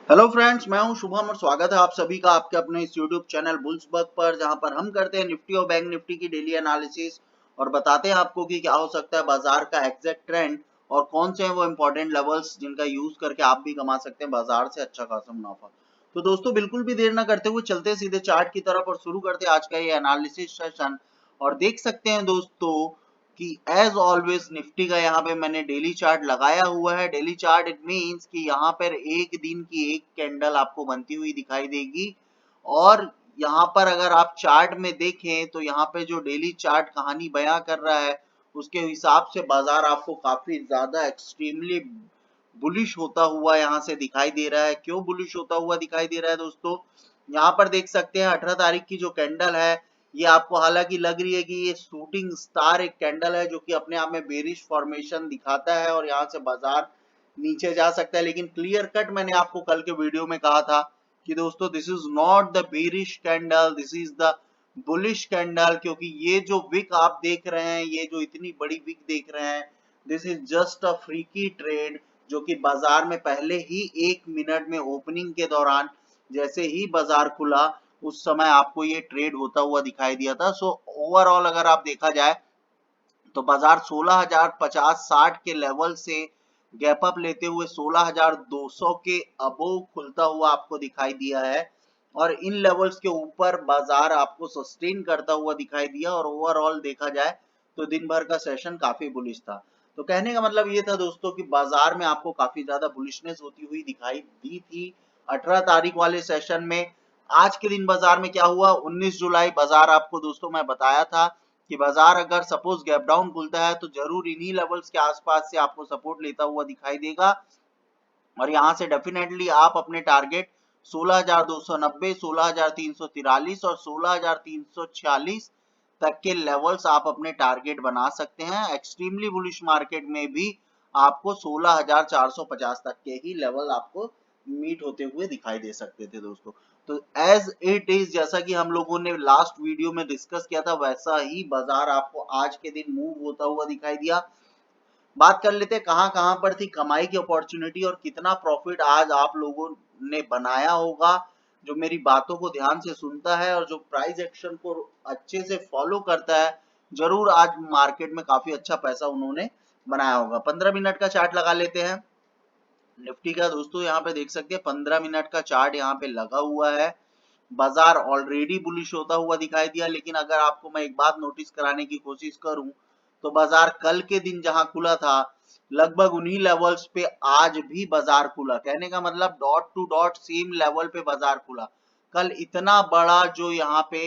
Hello friends, मैं हूं शुभम और स्वागत है आप सभी का आपके अपने इस यूट्यूब चैनल बुल्सबर्ग पर, जहां पर हम करते हैं निफ्टी और बैंक निफ्टी की डेली एनालिसिस और बताते हैं आपको कि क्या हो सकता है बाजार का एग्जैक्ट ट्रेंड और कौन से हैं वो इंपॉर्टेंट लेवल्स जिनका यूज करके आप भी कमा सकते हैं बाजार से अच्छा खासा मुनाफा। तो दोस्तों, बिल्कुल भी देर ना करते हुए चलते हैं सीधे चार्ट की तरफ और शुरू करते हैं आज का ये एनालिसिस सेशन। और देख सकते हैं दोस्तों कि एज ऑलवेज निफ्टी का यहाँ पे मैंने डेली चार्ट लगाया हुआ है। डेली चार्ट इट मींस कि यहाँ पर एक दिन की एक कैंडल आपको बनती हुई दिखाई देगी। और यहाँ पर अगर आप चार्ट में देखें तो यहाँ पे जो डेली चार्ट कहानी बयां कर रहा है उसके हिसाब से बाजार आपको काफी ज्यादा एक्सट्रीमली बुलिश होता हुआ यहाँ से दिखाई दे रहा है। क्यों बुलिश होता हुआ दिखाई दे रहा है दोस्तों? यहाँ पर देख सकते हैं 18 तारीख की जो कैंडल है, ये आपको हालांकि लग रही है कि ये शूटिंग स्टार एक कैंडल है जो कि अपने आप में बेरिश फॉर्मेशन दिखाता है और यहाँ से बाजार नीचे जा सकता है। लेकिन क्लियर कट मैंने आपको कल के वीडियो में कहा था कि दोस्तों this is not the bearish candle, this is the bullish candle. क्योंकि ये जो विक आप देख रहे हैं, ये जो इतनी बड़ी विक देख रहे हैं, this is just a freaky trade जो कि बाजार में पहले ही 1 मिनट में ओपनिंग के दौरान जैसे ही बाजार खुला उस समय आपको ये ट्रेड होता हुआ दिखाई दिया था। सो ओवरऑल अगर आप देखा जाए तो बाजार 16,050-60 के लेवल से गैप अप लेते हुए 16,200 के अबोव खुलता हुआ आपको दिखाई दिया है। और इन लेवल्स के ऊपर बाजार आपको सस्टेन करता हुआ दिखाई दिया और ओवरऑल देखा जाए तो दिन भर का सेशन काफी बुलिश था। तो कहने का मतलब ये था दोस्तों कि बाजार में आपको काफी ज्यादा बुलिशनेस होती हुई दिखाई दी थी 18 तारीख वाले सेशन में। आज के दिन बाजार में क्या हुआ? 19 जुलाई बाजार आपको दोस्तों मैं बताया था कि बाजार अगर सपोज गैप डाउन खुलता है तो जरूर इन्हीं लेवल्स के आसपास से आपको सपोर्ट लेता हुआ दिखाई देगा। और यहां से डेफिनेटली आप अपने टारगेट 16,290, 16,343 और 16,346 तक के लेवल्स आप अपने टारगेट बना सकते हैं। एक्सट्रीमली बुलिश मार्केट में भी आपको 16,450 तक के ही लेवल आपको मीट होते हुए दिखाई दे सकते थे दोस्तों। तो एज इट इज, जैसा कि हम लोगों ने लास्ट वीडियो में डिस्कस किया था, वैसा ही बाजार आपको आज के दिन मूव होता हुआ दिखाई दिया। बात कर लेते हैं कहां कहां पर थी कमाई की अपॉर्चुनिटी और कितना प्रॉफिट आज आप लोगों ने बनाया होगा। जो मेरी बातों को ध्यान से सुनता है और जो प्राइस एक्शन को अच्छे से फॉलो करता है, जरूर आज मार्केट में काफी अच्छा पैसा उन्होंने बनाया होगा। 15 मिनट का चार्ट लगा लेते हैं निफ्टी का दोस्तों। यहाँ पे देख सकते हैं 15 मिनट का चार्ट यहाँ पे लगा हुआ है। बाजार ऑलरेडी बुलिश होता हुआ दिखाई दिया। लेकिन अगर आपको मैं एक बात नोटिस कराने की कोशिश करूं तो बाजार कल के दिन जहां खुला था लगभग उन्हीं लेवल्स पे आज भी बाजार खुला। कहने का मतलब dot to dot same level पे बाजार खुला। कल इतना बड़ा जो यहाँ पे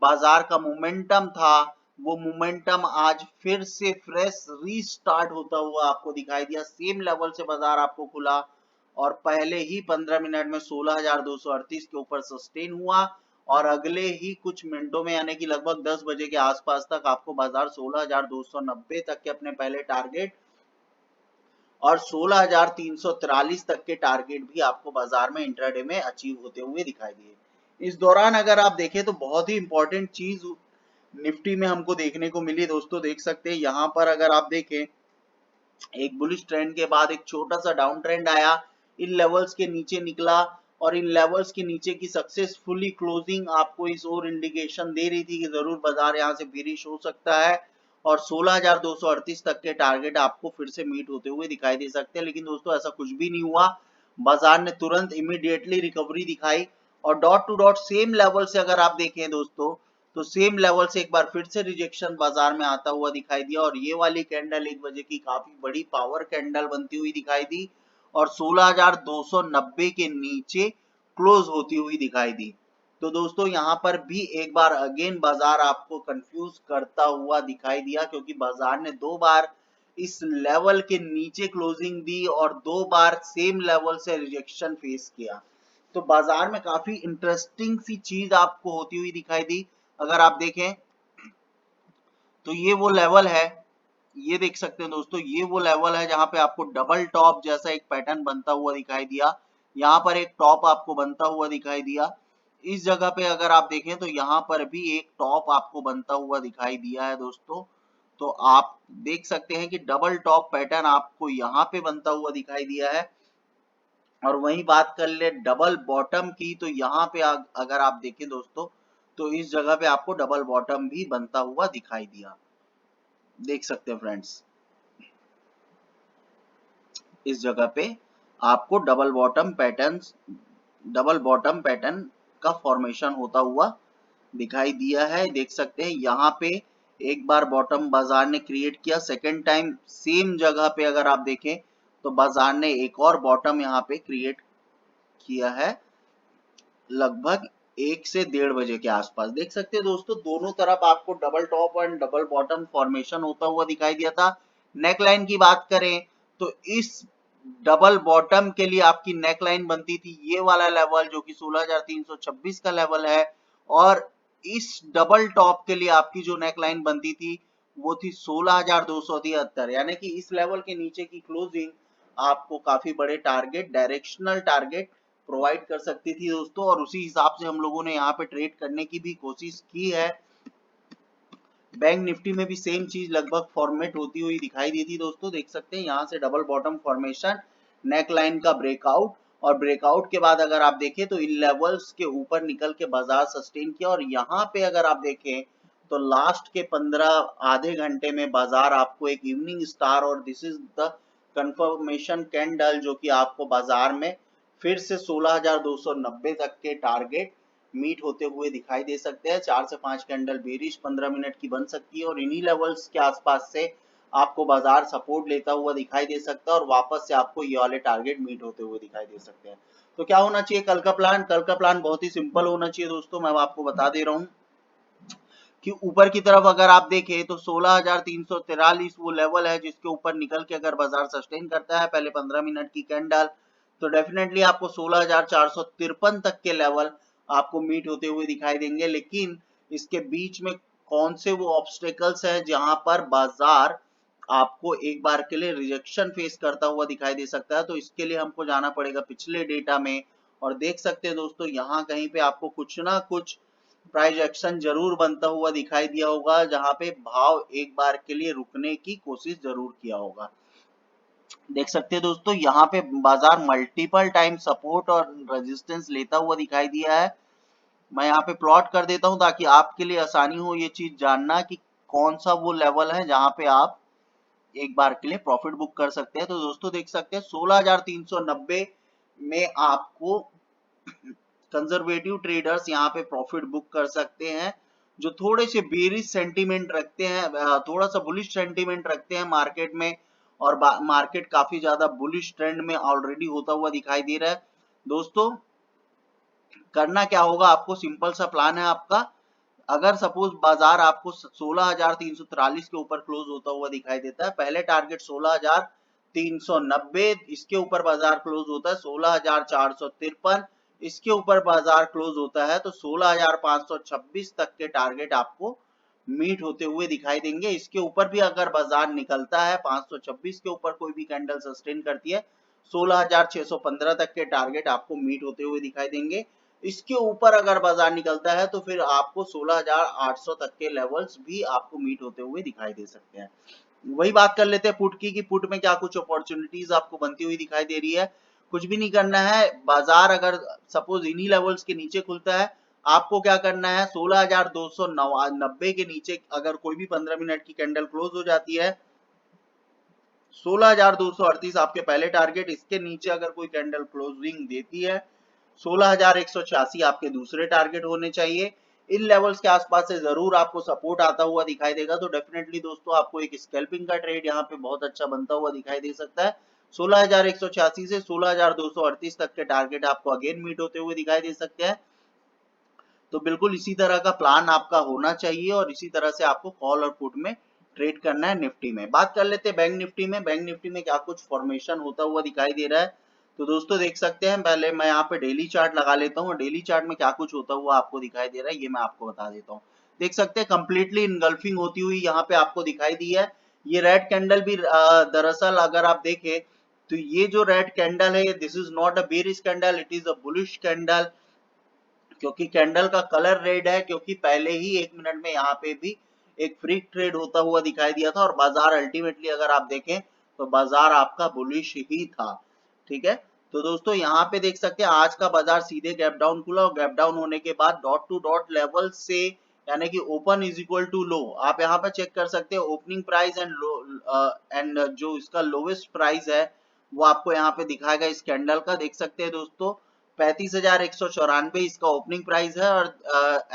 बाजार का मोमेंटम था, वो मोमेंटम आज फिर से फ्रेश रीस्टार्ट होता हुआ आपको दिखाई दिया। सेम लेवल से बाजार आपको खुला और पहले ही 15 मिनट में 16,238 के ऊपर सस्टेन हुआ। और अगले ही कुछ मिनटों में यानी कि लगभग 10 बजे के आसपास तक आपको बाजार 16,290 तक के अपने पहले टारगेट और 16,343 तक के टारगेट भी आपको बाजार में इंट्राडे में अचीव होते हुए दिखाई दिए। इस दौरान अगर आप देखें तो बहुत ही इंपॉर्टेंट चीज निफ्टी में हमको देखने को मिली दोस्तों। देख सकते हैं यहाँ पर अगर आप देखें, एक बुलिश ट्रेंड के बाद एक छोटा सा डाउन ट्रेंड आया, इन लेवल्स के नीचे निकला और इन लेवल्स के नीचे की सक्सेसफुली क्लोजिंग आपको इस और इंडिकेशन दे रही थी कि जरूर बाजार यहां से बेरिश हो सकता है और 16,238 तक के टारगेट आपको फिर से मीट होते हुए दिखाई दे सकते हैं। लेकिन दोस्तों ऐसा कुछ भी नहीं हुआ। बाजार ने तुरंत इमीडिएटली रिकवरी दिखाई और dot to dot same level से अगर आप देखें दोस्तों तो सेम लेवल से एक बार फिर से रिजेक्शन बाजार में आता हुआ दिखाई दिया और ये वाली कैंडल 1 बजे की काफी बड़ी पावर कैंडल बनती हुई दिखाई दी और 16,290 के नीचे क्लोज होती हुई दिखाई दी। तो दोस्तों यहाँ पर भी एक बार अगेन बाजार आपको कंफ्यूज करता हुआ दिखाई दिया, क्योंकि बाजार ने 2 बार इस लेवल के नीचे क्लोजिंग दी और 2 बार सेम लेवल से रिजेक्शन फेस किया। तो बाजार में काफी इंटरेस्टिंग सी चीज आपको होती हुई दिखाई दी। अगर आप देखें तो ये वो लेवल है, ये देख सकते हैं दोस्तों, ये वो लेवल है जहां पे आपको डबल टॉप जैसा एक पैटर्न बनता हुआ दिखाई दिया। यहाँ पर एक टॉप आपको बनता हुआ दिखाई दिया। इस जगह पे अगर आप देखें तो यहाँ पर भी एक टॉप आपको बनता हुआ दिखाई दिया है दोस्तों। तो आप देख सकते हैं कि डबल टॉप पैटर्न आपको यहाँ पे बनता हुआ दिखाई दिया है। और वही बात कर ले डबल बॉटम की, तो यहाँ पे अगर आप देखें दोस्तों, तो इस जगह पे आपको डबल बॉटम भी बनता हुआ दिखाई दिया, देख सकते हैं फ्रेंड्स। इस जगह पे आपको डबल बॉटम पैटर्न का फॉर्मेशन होता हुआ दिखाई दिया है, देख सकते हैं। यहाँ पे एक बार बॉटम बाजार ने क्रिएट किया, सेकेंड टाइम सेम जगह पे अगर आप देखें तो बाजार ने एक और बॉटम यहाँ पे क्रिएट किया है, लगभग 1 से 1:30 बजे के आसपास। देख सकते हैं दोस्तों, दोनों तरफ आपको डबल टॉप और डबल बॉटम फॉर्मेशन होता हुआ दिखाई दिया था। नेकलाइन की बात करें तो इस डबल बॉटम के लिए आपकी नेकलाइन बनती थी ये वाला लेवल, जो कि 16,326 का लेवल है, और इस डबल टॉप के लिए आपकी जो नेकलाइन बनती थी वो थी 16,273, यानी कि इस लेवल के नीचे की क्लोजिंग आपको काफी बड़े टारगेट, डायरेक्शनल टारगेट प्रोवाइड कर सकती थी दोस्तों, और उसी हिसाब से हम लोगों ने यहाँ पे ट्रेड करने की भी कोशिश की है। बैंक निफ्टी में भी सेम चीज लगभग फॉर्मेट होती हुई दिखाई दी थी दोस्तों, देख सकते हैं यहाँ से double bottom formation, neck line का ब्रेकआउट, और ब्रेकआउट के बाद अगर आप देखें तो इन लेवल्स के ऊपर निकल के बाजार सस्टेन किया, और यहाँ पे अगर आप देखें तो लास्ट के 15 आधे घंटे में बाजार आपको एक इवनिंग स्टार और this is the confirmation candle, जो कि आपको बाजार में फिर से 16,290 तक के टारगेट मीट होते हुए दिखाई दे सकते हैं। 4 से 5 कैंडल बेरिश 15 मिनट की बन सकती है, और इन्हीं लेवल्स के आसपास से आपको बाजार सपोर्ट लेता हुआ दिखाई दे सकता है, और वापस से आपको ये वाले टारगेट मीट होते हुए दिखाई दे सकते हैं। तो क्या होना चाहिए कल का प्लान? कल का प्लान बहुत ही सिंपल होना चाहिए दोस्तों, मैं आपको बता दे रहा हूँ कि ऊपर की तरफ अगर आप देखें तो 16,343 वो लेवल है जिसके ऊपर निकल के अगर बाजार सस्टेन करता है पहले 15 मिनट की कैंडल, तो डेफिनेटली आपको 16,453 तक के लेवल आपको मीट होते हुए दिखाई देंगे। लेकिन इसके बीच में कौन से वो ऑब्स्टेकल्स हैं जहां पर बाजार आपको एक बार के लिए रिजेक्शन फेस करता हुआ दिखाई दे सकता है, तो इसके लिए हमको जाना पड़ेगा पिछले डेटा में, और देख सकते हैं दोस्तों यहाँ कहीं पे आपको कुछ ना कुछ प्राइस एक्शन जरूर बनता हुआ दिखाई दिया होगा, जहां पे भाव एक बार के लिए रुकने की कोशिश जरूर किया होगा। देख सकते हैं दोस्तों यहाँ पे बाजार मल्टीपल टाइम सपोर्ट और रेजिस्टेंस लेता हुआ दिखाई दिया है। मैं यहाँ पे प्लॉट कर देता हूँ ताकि आपके लिए आसानी हो ये चीज जानना कि कौन सा वो लेवल है जहां पे आप एक बार के लिए प्रॉफिट बुक कर सकते हैं। तो दोस्तों देख सकते हैं 16,390 में आपको कंजर्वेटिव ट्रेडर्स यहाँ पे प्रॉफिट बुक कर सकते हैं, जो थोड़े से बेरिश सेंटीमेंट रखते हैं, थोड़ा सा बुलिश सेंटीमेंट रखते हैं मार्केट में, और मार्केट काफी ज्यादा बुलिश ट्रेंड में ऑलरेडी होता हुआ दिखाई दे रहा है। दोस्तों करना क्या होगा, आपको सिंपल सा प्लान है आपका। अगर सपोज बाजार आपको 16,343 के ऊपर क्लोज होता हुआ दिखाई देता है, पहले टारगेट 16,390, इसके ऊपर बाजार क्लोज होता है 16,453, इसके ऊपर बाजार क्लोज होता है तो 16,526 तक के टारगेट आपको मीट होते हुए दिखाई देंगे। इसके ऊपर भी अगर बाजार निकलता है 526 के ऊपर कोई भी कैंडल सस्टेन करती है, 16,615 तक के टारगेट आपको मीट होते हुए दिखाई देंगे। इसके ऊपर अगर बाजार निकलता है तो फिर आपको 16,800 तक के लेवल्स भी आपको मीट होते हुए दिखाई दे सकते हैं। वही बात कर लेते हैं पुट की, कि पुट में क्या कुछ अपॉर्चुनिटीज आपको बनती हुई दिखाई दे रही है। कुछ भी नहीं करना है, बाजार अगर सपोज इन्हीं लेवल्स के नीचे खुलता है, आपको क्या करना है 16,290 के नीचे अगर कोई भी 15 मिनट की कैंडल क्लोज हो जाती है, 16,238 आपके पहले टारगेट, इसके नीचे अगर कोई कैंडल क्लोजिंग देती है 16,186 आपके दूसरे टारगेट होने चाहिए। इन लेवल्स के आसपास से जरूर आपको सपोर्ट आता हुआ दिखाई देगा, तो डेफिनेटली दोस्तों आपको एक स्कैल्पिंग का ट्रेड यहाँ पे बहुत अच्छा बनता हुआ दिखाई दे सकता है। 16,186 से 16,238 तक के टारगेट आपको अगेन मीट होते हुए दिखाई दे सकते हैं। तो बिल्कुल इसी तरह का प्लान आपका होना चाहिए, और इसी तरह से आपको कॉल और पुट में ट्रेड करना है। निफ्टी में बात कर लेते हैं, बैंक निफ्टी में, बैंक निफ्टी में क्या कुछ फॉर्मेशन होता हुआ दिखाई दे रहा है। तो दोस्तों देख सकते हैं, पहले मैं यहाँ पे डेली चार्ट लगा लेता हूँ, और डेली चार्ट में क्या कुछ होता हुआ आपको दिखाई दे रहा है ये मैं आपको बता देता हूँ। देख सकते हैं कंप्लीटली इनगल्फिंग होती हुई यहाँ पे आपको दिखाई दी है। ये रेड कैंडल भी दरअसल अगर आप देखें तो ये जो रेड कैंडल है, this is not a bearish candle, it is a bullish candle, क्योंकि कैंडल का कलर रेड है, क्योंकि पहले ही 1 मिनट में यहाँ पे भी एक फ्री ट्रेड होता हुआ दिखाई दिया था, और बाजार अल्टीमेटली अगर आप देखें तो बाजार आपका बुलिश ही था। ठीक है, तो दोस्तों यहाँ पे देख सकते हैं आज का बाजार सीधे गैप डाउन खुला और गैप डाउन होने के बाद डॉट टू डॉट लेवल से यानी कि open is equal to low, आप यहाँ पे चेक कर सकते हैं opening price and low and जो इसका लोवेस्ट प्राइस है वो आपको यहाँ पे दिखाएगा इस कैंडल का। देख सकते हैं दोस्तों 35,194 इसका ओपनिंग प्राइस है और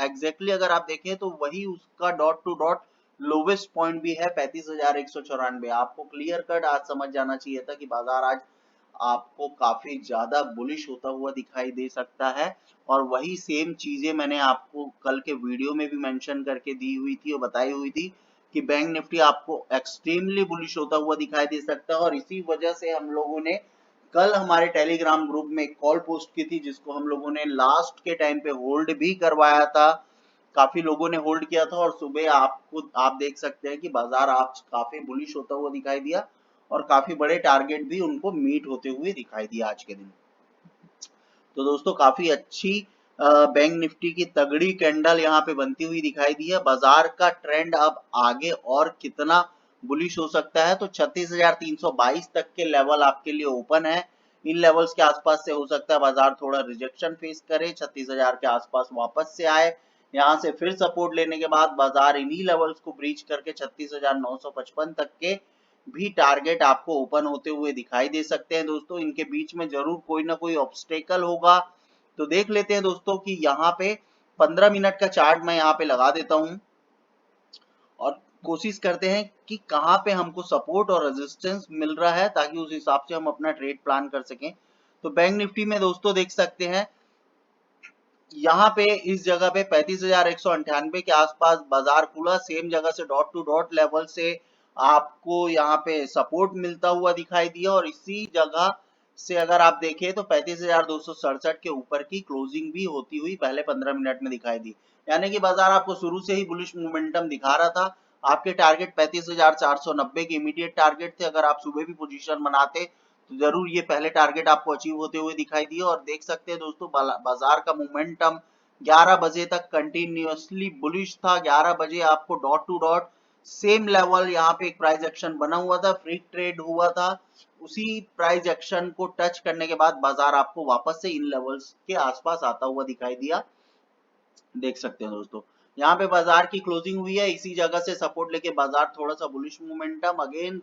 एग्जैक्टली अगर आप देखें तो वही उसका dot to dot lowest point भी है 35,194। आपको क्लियर कट आज समझ जाना चाहिए था कि बाजार आज आपको काफी ज्यादा बुलिश होता हुआ दिखाई दे सकता है और वही सेम चीजें मैंने आपको कल के वीडियो में भी मेंशन करके दी हुई थी और बताई हुई थी कि बैंक निफ्टी आपको एक्सट्रीमली बुलिश होता हुआ दिखाई दे सकता है। और इसी वजह से हम लोगों ने कल हमारे टेलीग्राम ग्रुप में एक कॉल पोस्ट की थी जिसको हम लोगों ने लास्ट के टाइम पे होल्ड भी करवाया था, काफी लोगों ने होल्ड किया था और सुबह आपको आप देख सकते हैं कि बाजार आज काफी बुलिश होता हुआ दिखाई दिया और काफी बड़े टारगेट भी उनको मीट होते हुए दिखाई दिया आज के दिन। तो दोस्तों काफी अच्छी बैंक निफ्टी की तगड़ी कैंडल यहाँ पे बनती हुई दिखाई दी है। बाजार का ट्रेंड अब आगे और कितना बुलिश हो सकता है तो 36,322 तक के लेवल आपके लिए ओपन है। इन लेवल्स के आसपास से हो सकता है बाजार थोड़ा रिजेक्शन फेस करे, 36,000 के आसपास वापस से आए, यहाँ से फिर सपोर्ट लेने के बाद बाजार इन्हीं लेवल्स को ब्रीच करके 36,955 तक के भी टारगेट आपको ओपन होते हुए दिखाई दे सकते हैं। दोस्तों इनके बीच में जरूर कोई ना कोई ऑब्स्टेकल होगा, तो देख लेते हैं दोस्तों कि यहाँ पे 15 मिनट का चार्ट मैं यहाँ पे लगा देता हूं और कोशिश करते हैं कि कहाँ पे हमको सपोर्ट और रेजिस्टेंस मिल रहा है ताकि उस हिसाब से हम अपना ट्रेड प्लान कर सकें। तो बैंक निफ्टी में दोस्तों देख सकते हैं यहाँ पे इस जगह पे 35,198 के आसपास बाजार खुला, सेम जगह से डॉट टू डॉट लेवल से आपको यहाँ पे सपोर्ट मिलता हुआ दिखाई दिया और इसी जगह से अगर आप देखें तो 35,267 के ऊपर की क्लोजिंग भी होती हुई पहले 15 मिनट में दिखाई दी। यानी कि बाजार आपको शुरू से ही बुलिश मोमेंटम दिखा रहा था। आपके टारगेट 35,490 के इमीडिएट टारगेट थे, अगर आप सुबह भी पोजीशन बनाते तो जरूर ये पहले टारगेट आपको अचीव होते हुए दिखाई दिए। और देख सकते हैं दोस्तों बाजार का मोमेंटम 11 बजे तक कंटिन्यूअसली बुलिश था। 11 बजे आपको dot to dot same level यहाँ पे एक प्राइस एक्शन बना हुआ था, फ्री ट्रेड हुआ था, उसी प्राइस एक्शन को टच करने के बाद बाजार आपको वापस से इन लेवल्स के आसपास आता हुआ दिखाई दिया। देख सकते हैं दोस्तों यहाँ पे बाजार की क्लोजिंग हुई है, इसी जगह से सपोर्ट लेके बाजार थोड़ा सा बुलिश मोमेंटम, अगेन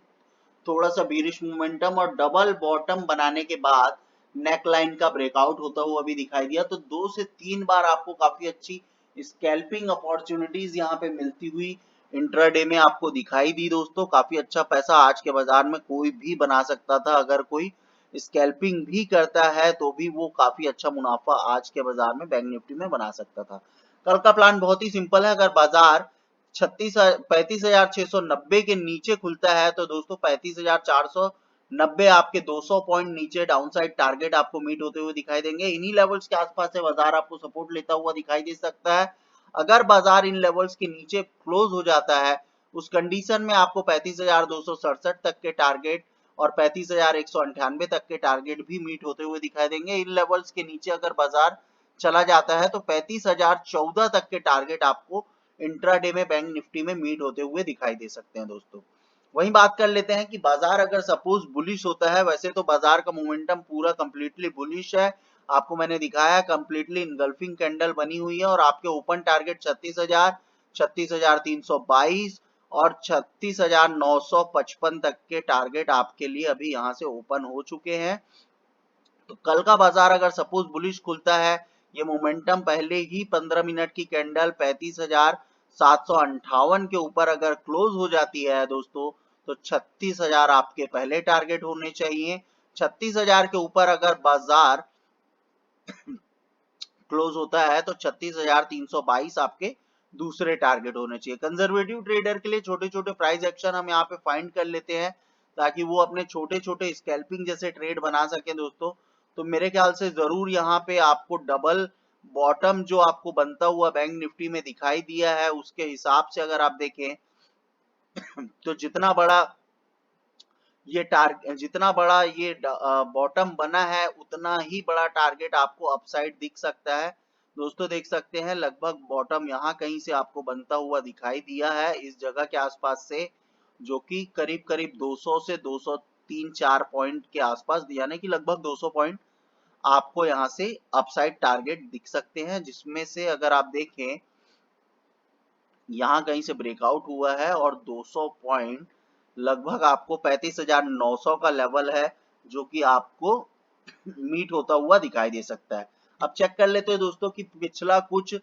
थोड़ा सा बीरिश मोमेंटम और डबल बॉटम बनाने के बाद नेक लाइन का ब्रेकआउट होता हुआ भी दिखाई दिया। तो 2 से 3 बार आपको काफी अच्छी स्कैल्पिंग अपॉर्चुनिटीज यहाँ पे मिलती हुई इंट्राडे में आपको दिखाई दी। दोस्तों काफी अच्छा पैसा आज के बाजार में कोई भी बना सकता था, अगर कोई स्कैल्पिंग भी करता है तो भी वो काफी अच्छा मुनाफा आज के बाजार में बैंक निफ्टी में बना सकता था। कल का प्लान बहुत ही सिंपल है, अगर बाजार 35,690 के नीचे खुलता है तो दोस्तों 35,490 आपके 200 पॉइंट नीचे डाउनसाइड टारगेट आपको मीट होते हुए दिखाई देंगे। इन्हीं लेवल्स के आसपास से बाजार आपको सपोर्ट लेता हुआ दिखाई दे सकता है। अगर बाजार इन लेवल्स के नीचे क्लोज हो जाता है उस कंडीशन में आपको 35,267 तक के टारगेट और 35,198 तक के टारगेट भी मीट होते हुए दिखाई देंगे। इन लेवल्स के नीचे अगर बाजार चला जाता है तो 35,014 तक के टारगेट आपको इंट्राडे में बैंक निफ्टी में मीट होते हुए दिखाई दे सकते हैं। दोस्तों वहीं बात कर लेते हैं कि बाजार अगर सपोज बुलिश होता है, वैसे तो बाजार का मोमेंटम पूरा कंप्लीटली बुलिश है, आपको मैंने दिखाया कंप्लीटली इनगल्फिंग कैंडल बनी हुई है और आपके ओपन टारगेट 36,000, 36,322 और 36,955 तक के टारगेट आपके लिए अभी यहां से ओपन हो चुके हैं। तो कल का बाजार अगर सपोज बुलिश खुलता है, ये मोमेंटम पहले ही 15 मिनट की कैंडल 35,758 के ऊपर अगर क्लोज हो जाती है दोस्तों तो 36,000 आपके पहले टारगेट होने चाहिए। 36,000 के ऊपर अगर बाजार क्लोज होता है तो 36,322 आपके दूसरे टारगेट होने चाहिए। कंजर्वेटिव ट्रेडर के लिए छोटे छोटे प्राइस एक्शन हम यहाँ पे फाइंड कर लेते हैं ताकि वो अपने छोटे छोटे स्कैल्पिंग जैसे ट्रेड बना सके दोस्तों। तो मेरे ख्याल से जरूर यहाँ पे आपको डबल बॉटम जो आपको बनता हुआ बैंक निफ्टी में दिखाई दिया है उसके हिसाब से अगर आप देखें तो जितना बड़ा ये बॉटम बना है उतना ही बड़ा टारगेट आपको अपसाइड दिख सकता है। दोस्तों देख सकते हैं लगभग बॉटम यहाँ कहीं से आपको बनता हुआ दिखाई दिया है इस जगह के आसपास से, जो कि करीब करीब 200 से 200 3-4 पॉइंट के आसपास, यानी कि लगभग 200 पॉइंट आपको यहाँ से अपसाइड टारगेट दिख सकते हैं, जिसमें से अगर आप देखें यहाँ कहीं से ब्रेकआउट हुआ है और 200 पॉइंट लगभग आपको 35,900 का लेवल है, जो कि आपको मीट होता हुआ दिखाई दे सकता है। अब चेक कर लेते हैं दोस्तों कि पिछला कुछ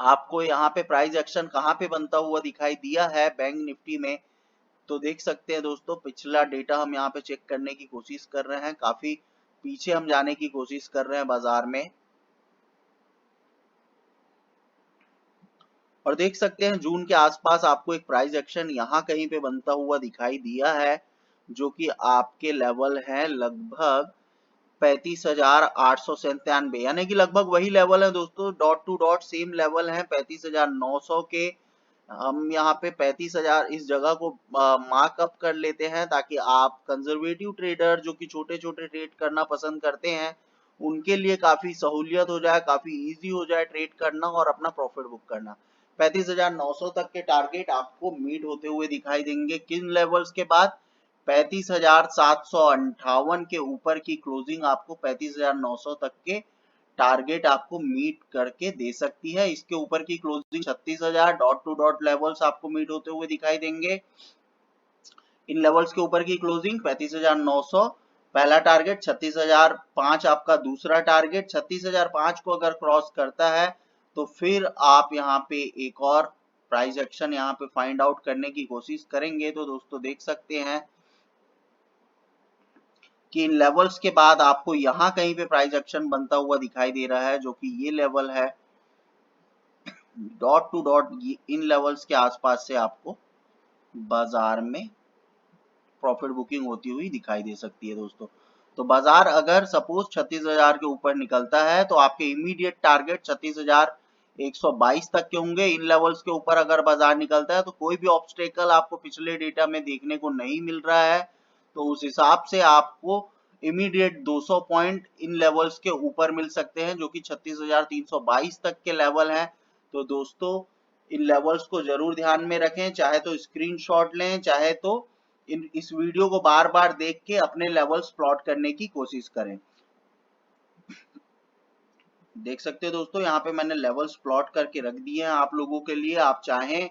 आपको यहाँ पे प्राइस एक्शन कहाँ पे बनता हुआ दिखाई दिया है बैंक निफ्टी में। तो देख सकते हैं दोस्तों, पिछला डेटा हम यहाँ पे चेक करने की कोशिश कर रहे हैं, काफी पीछे हम जाने की कोशिश कर रहे हैं बाजार में, और देख सकते हैं जून के आसपास आपको एक प्राइस एक्शन यहाँ कहीं पे बनता हुआ दिखाई दिया है, जो कि आपके लेवल है लगभग 35,897, यानी कि लगभग वही लेवल है दोस्तों, dot to dot same level है 35,900 के। हम यहाँ पे 35,000 इस जगह को मार्क अप कर लेते हैं, ताकि आप कंजर्वेटिव ट्रेडर जो कि छोटे छोटे ट्रेड करना पसंद करते हैं, उनके लिए काफी सहूलियत हो जाए, काफी इजी हो जाए ट्रेड करना और अपना प्रॉफिट बुक करना। 35,900 तक के टारगेट आपको मीट होते हुए दिखाई देंगे। किन लेवल्स के बाद? 35,758 के ऊपर की क्लोजिंग आपको 35,900 तक के टारगेट आपको मीट करके दे सकती है। इसके ऊपर की closing 36,000 dot to dot levels आपको मीट होते हुए दिखाई देंगे। इन लेवल्स के ऊपर की क्लोजिंग 35,900 पहला टारगेट, 36,005 आपका दूसरा टारगेट। 36,005 को अगर क्रॉस करता है तो फिर आप यहाँ पे एक और प्राइस एक्शन यहाँ पे फाइंड आउट करने की कोशिश करेंगे। तो दोस्तों देख सकते हैं कि इन लेवल्स के बाद आपको यहाँ कहीं पे प्राइस एक्शन बनता हुआ दिखाई दे रहा है, जो कि ये लेवल है dot to dot. In levels के आसपास से आपको बाजार में प्रॉफिट बुकिंग होती हुई दिखाई दे सकती है दोस्तों। तो बाजार अगर सपोज 36,000 के ऊपर निकलता है तो आपके इमीडिएट टारगेट 36,122 तक के होंगे। इन लेवल्स के ऊपर अगर बाजार निकलता है तो कोई भी ऑब्स्टेकल आपको पिछले डेटा में देखने को नहीं मिल रहा है, तो उस हिसाब से आपको इमीडिएट 200 पॉइंट इन लेवल्स के ऊपर मिल सकते हैं, जो कि 36,322 तक के लेवल हैं। तो दोस्तों इन लेवल्स को जरूर ध्यान में रखें, चाहे तो स्क्रीनशॉट लें, चाहे तो इस वीडियो को बार बार देख के अपने लेवल्स प्लॉट करने की कोशिश करें। देख सकते हो दोस्तों, यहाँ पे मैंने लेवल्स प्लॉट करके रख दिए हैं आप लोगों के लिए। आप चाहें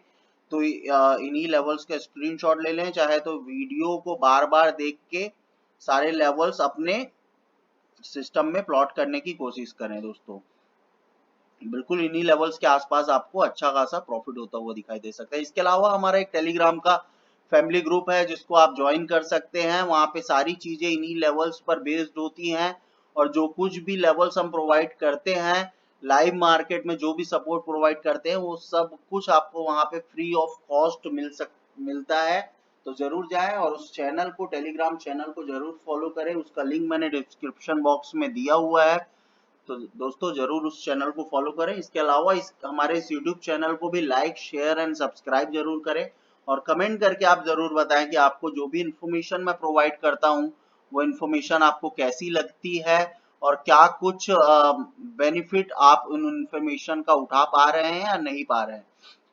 तो इन्हीं लेवल्स का स्क्रीनशॉट ले लें, चाहे तो वीडियो को बार बार देख के सारे लेवल्स अपने सिस्टम में प्लॉट करने की कोशिश करें दोस्तों। बिल्कुल इन्हीं लेवल्स के आसपास आपको अच्छा खासा प्रॉफिट होता हुआ दिखाई दे सकता है। इसके अलावा हमारा एक टेलीग्राम का फैमिली ग्रुप है, जिसको आप ज्वाइन कर सकते हैं। वहाँ पे सारी चीजें इन्हीं लेवल्स पर बेस्ड होती हैं, और जो कुछ भी लेवल्स हम प्रोवाइड करते हैं लाइव मार्केट में, जो भी सपोर्ट प्रोवाइड करते हैं, वो सब कुछ आपको वहाँ पे फ्री ऑफ कॉस्ट मिलता है। तो जरूर जाएं और उस चैनल को, टेलीग्राम चैनल को जरूर फॉलो करें। उसका लिंक मैंने डिस्क्रिप्शन बॉक्स में दिया हुआ है, तो दोस्तों जरूर उस चैनल को फॉलो करें। इसके अलावा हमारे इस यूट्यूब चैनल को भी लाइक, शेयर एंड सब्सक्राइब जरूर करें, और कमेंट करके आप जरूर बताएं कि आपको जो भी इंफॉर्मेशन मैं प्रोवाइड करता हूं वो इंफॉर्मेशन आपको कैसी लगती है, और क्या कुछ बेनिफिट आप उन इंफॉर्मेशन का उठा पा रहे हैं या नहीं पा रहे हैं।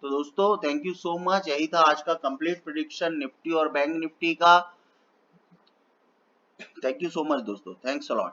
तो दोस्तों थैंक यू सो मच। यही था आज का कंप्लीट प्रेडिक्शन निफ्टी और बैंक निफ्टी का। थैंक यू सो मच दोस्तों, थैंक्स अ लॉट।